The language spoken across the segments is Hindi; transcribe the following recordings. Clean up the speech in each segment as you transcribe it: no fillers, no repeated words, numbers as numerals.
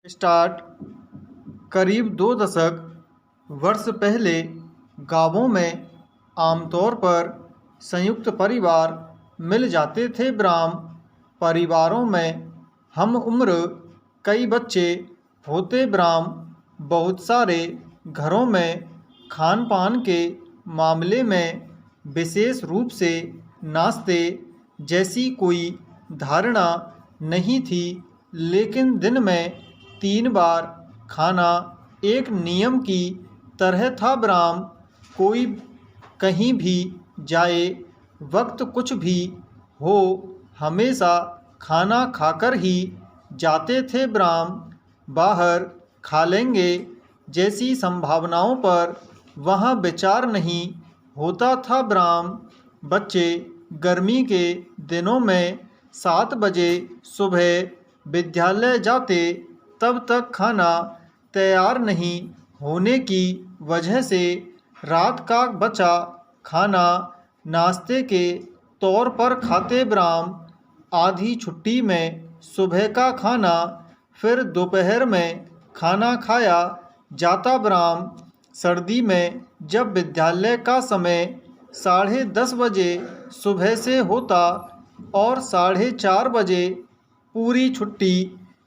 स्टार्ट। करीब 2 दशक वर्ष पहले गांवों में आमतौर पर संयुक्त परिवार मिल जाते थे। ग्राम परिवारों में हम उम्र कई बच्चे होते। ग्राम बहुत सारे घरों में खान पान के मामले में विशेष रूप से नाश्ते जैसी कोई धारणा नहीं थी, लेकिन दिन में 3 बार खाना एक नियम की तरह था। ब्राम कोई कहीं भी जाए, वक्त कुछ भी हो, हमेशा खाना खाकर ही जाते थे। ब्राम बाहर खा लेंगे जैसी संभावनाओं पर वहाँ विचार नहीं होता था। ब्राम बच्चे गर्मी के दिनों में 7 बजे सुबह विद्यालय जाते, तब तक खाना तैयार नहीं होने की वजह से रात का बचा खाना नाश्ते के तौर पर खाते। ब्राम आधी छुट्टी में सुबह का खाना, फिर दोपहर में खाना खाया जाता। ब्राम सर्दी में जब विद्यालय का समय 10:30 बजे सुबह से होता और 4:30 बजे पूरी छुट्टी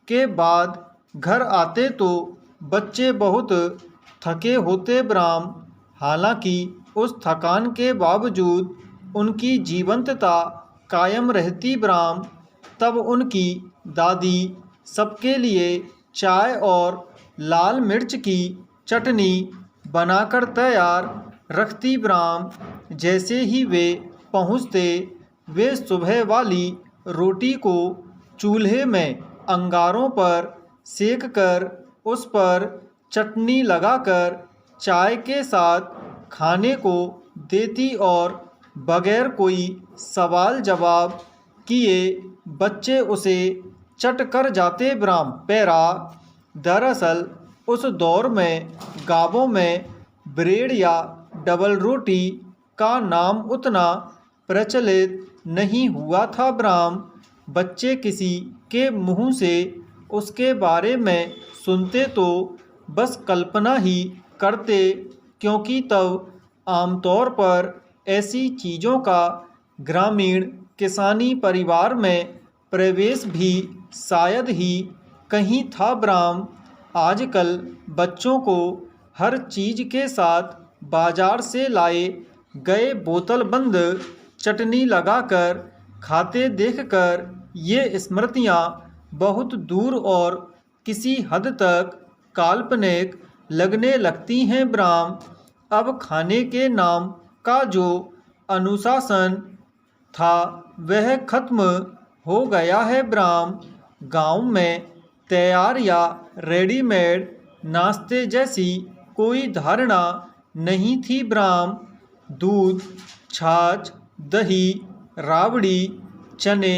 के बाद घर आते तो बच्चे बहुत थके होते। ब्राम हालांकि उस थकान के बावजूद उनकी जीवंतता कायम रहती। ब्राम तब उनकी दादी सबके लिए चाय और लाल मिर्च की चटनी बनाकर तैयार रखती। ब्राम जैसे ही वे पहुँचते, वे सुबह वाली रोटी को चूल्हे में अंगारों पर सेक कर उस पर चटनी लगाकर चाय के साथ खाने को देती और बगैर कोई सवाल जवाब किए बच्चे उसे चट कर जाते। ब्राम पैरा दरअसल उस दौर में गांवों में ब्रेड या डबल रोटी का नाम उतना प्रचलित नहीं हुआ था। ब्राम बच्चे किसी के मुंह से उसके बारे में सुनते तो बस कल्पना ही करते, क्योंकि तब आमतौर पर ऐसी चीज़ों का ग्रामीण किसानी परिवार में प्रवेश भी शायद ही कहीं था। ब्राम आजकल बच्चों को हर चीज़ के साथ बाजार से लाए गए बोतल बंद चटनी लगाकर खाते देखकर ये स्मृतियाँ बहुत दूर और किसी हद तक काल्पनिक लगने लगती हैं। ब्राम अब खाने के नाम का जो अनुशासन था वह खत्म हो गया है। ब्राम गांव में तैयार या रेडीमेड नाश्ते जैसी कोई धारणा नहीं थी। ब्राम दूध, छाछ, दही, राबड़ी, चने,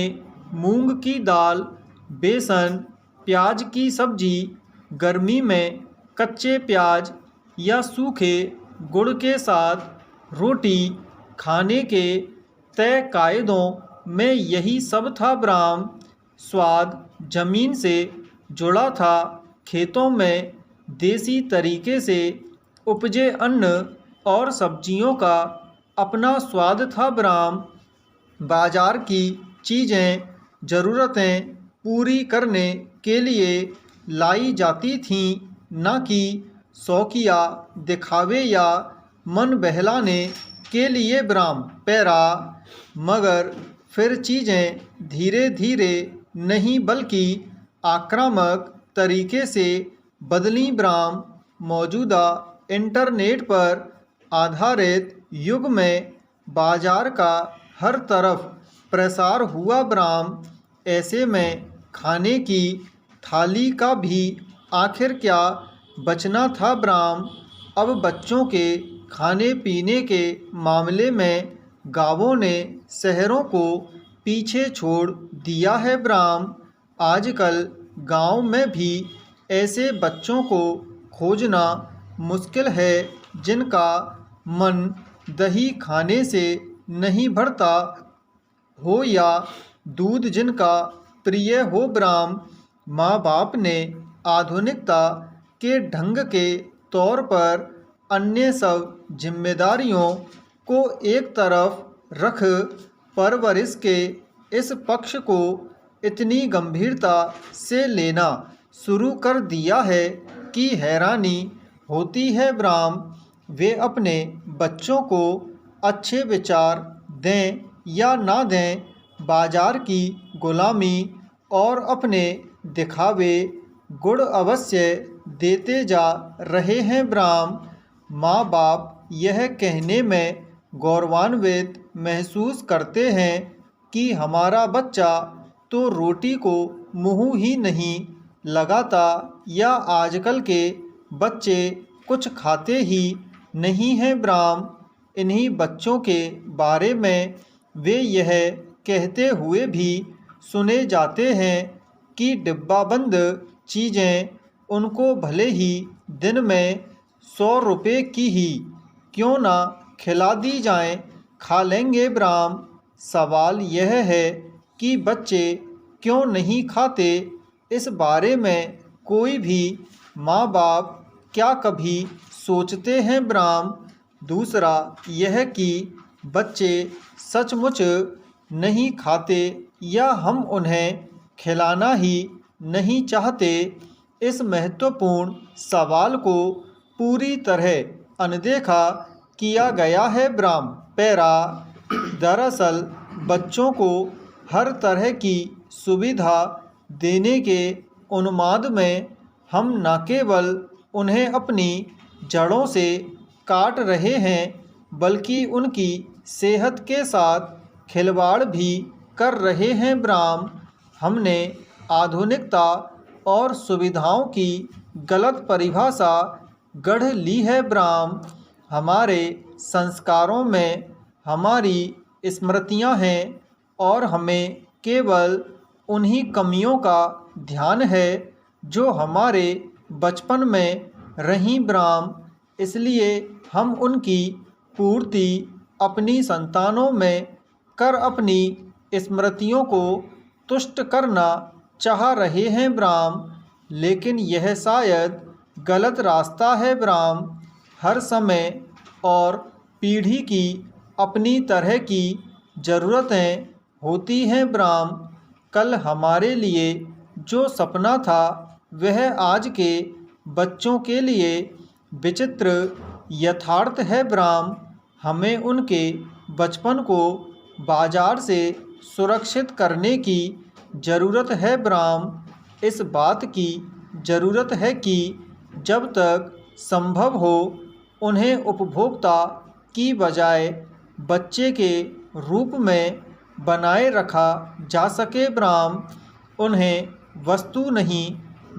मूंग की दाल, बेसन, प्याज की सब्जी, गर्मी में कच्चे प्याज या सूखे गुड़ के साथ रोटी खाने के तय कायदों में यही सब था। ब्राम स्वाद जमीन से जुड़ा था। खेतों में देसी तरीके से उपजे अन्न और सब्जियों का अपना स्वाद था। ब्राम बाजार की चीज़ें ज़रूरतें पूरी करने के लिए लाई जाती थीं, न कि शौकिया दिखावे या मन बहलाने के लिए। ब्राम पैरा मगर फिर चीज़ें धीरे धीरे नहीं बल्कि आक्रामक तरीके से बदलीं। ब्राम मौजूदा इंटरनेट पर आधारित युग में बाजार का हर तरफ प्रसार हुआ। ब्राम ऐसे में खाने की थाली का भी आखिर क्या बचना था। ब्राम अब बच्चों के खाने पीने के मामले में गांवों ने शहरों को पीछे छोड़ दिया है। ब्राम आजकल गांव में भी ऐसे बच्चों को खोजना मुश्किल है जिनका मन दही खाने से नहीं भरता हो या दूध जिनका प्रिय हो। ब्राम माँ बाप ने आधुनिकता के ढंग के तौर पर अन्य सब जिम्मेदारियों को एक तरफ रख परवरिश के इस पक्ष को इतनी गंभीरता से लेना शुरू कर दिया है कि हैरानी होती है। ब्राह्म वे अपने बच्चों को अच्छे विचार दें या ना दें, बाजार की गुलामी और अपने दिखावे गुण अवश्य देते जा रहे हैं। ब्राह्म माँ बाप यह कहने में गौरवान्वित महसूस करते हैं कि हमारा बच्चा तो रोटी को मुँह ही नहीं लगाता, या आजकल के बच्चे कुछ खाते ही नहीं हैं। ब्राह्म इन्हीं बच्चों के बारे में वे यह कहते हुए भी सुने जाते हैं कि डिब्बाबंद चीज़ें उनको भले ही दिन में 100 रुपये की ही क्यों ना खिला दी जाएं, खा लेंगे। ब्राह्म सवाल यह है कि बच्चे क्यों नहीं खाते, इस बारे में कोई भी माँ बाप क्या कभी सोचते हैं? ब्राह्म दूसरा यह कि बच्चे सचमुच नहीं खाते या हम उन्हें खिलाना ही नहीं चाहते, इस महत्वपूर्ण सवाल को पूरी तरह अनदेखा किया गया है। ब्राह्म पैरा दरअसल बच्चों को हर तरह की सुविधा देने के उन्माद में हम न केवल उन्हें अपनी जड़ों से काट रहे हैं, बल्कि उनकी सेहत के साथ खिलवाड़ भी कर रहे हैं। ब्राह्म हमने आधुनिकता और सुविधाओं की गलत परिभाषा गढ़ ली है। ब्राह्म हमारे संस्कारों में हमारी स्मृतियां हैं और हमें केवल उन्हीं कमियों का ध्यान है जो हमारे बचपन में रहीं। ब्राह्म इसलिए हम उनकी पूर्ति अपनी संतानों में कर अपनी स्मृतियों को तुष्ट करना चाह रहे हैं। ब्राह्म लेकिन यह शायद गलत रास्ता है। ब्राह्म हर समय और पीढ़ी की अपनी तरह की ज़रूरतें होती हैं। ब्राह्म कल हमारे लिए जो सपना था वह आज के बच्चों के लिए विचित्र यथार्थ है। ब्राह्म हमें उनके बचपन को बाजार से सुरक्षित करने की ज़रूरत है। ब्राह्म इस बात की ज़रूरत है कि जब तक संभव हो उन्हें उपभोक्ता की बजाय बच्चे के रूप में बनाए रखा जा सके। ब्राह्म उन्हें वस्तु नहीं,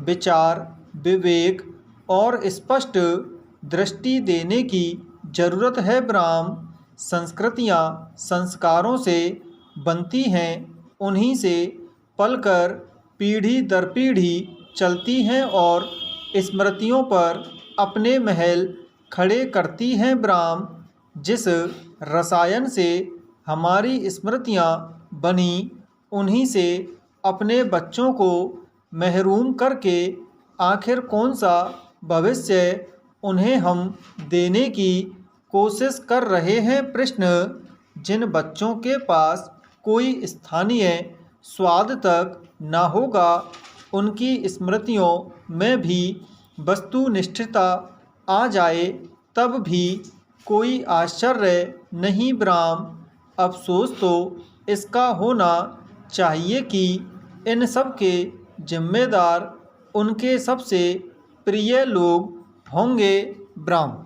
विचार, विवेक और स्पष्ट दृष्टि देने की ज़रूरत है। ब्राह्म संस्कृतियाँ संस्कारों से बनती हैं, उन्हीं से पलकर पीढ़ी दर पीढ़ी चलती हैं और स्मृतियों पर अपने महल खड़े करती हैं। ब्राह्म जिस रसायन से हमारी स्मृतियाँ बनी, उन्हीं से अपने बच्चों को महरूम करके आखिर कौन सा भविष्य उन्हें हम देने की कोशिश कर रहे हैं? प्रश्न जिन बच्चों के पास कोई स्थानीय स्वाद तक ना होगा, उनकी स्मृतियों में भी वस्तुनिष्ठता आ जाए तब भी कोई आश्चर्य नहीं। ब्राह्म अफसोस तो इसका होना चाहिए कि इन सब के जिम्मेदार उनके सबसे प्रिय लोग होंगे। ब्राह्म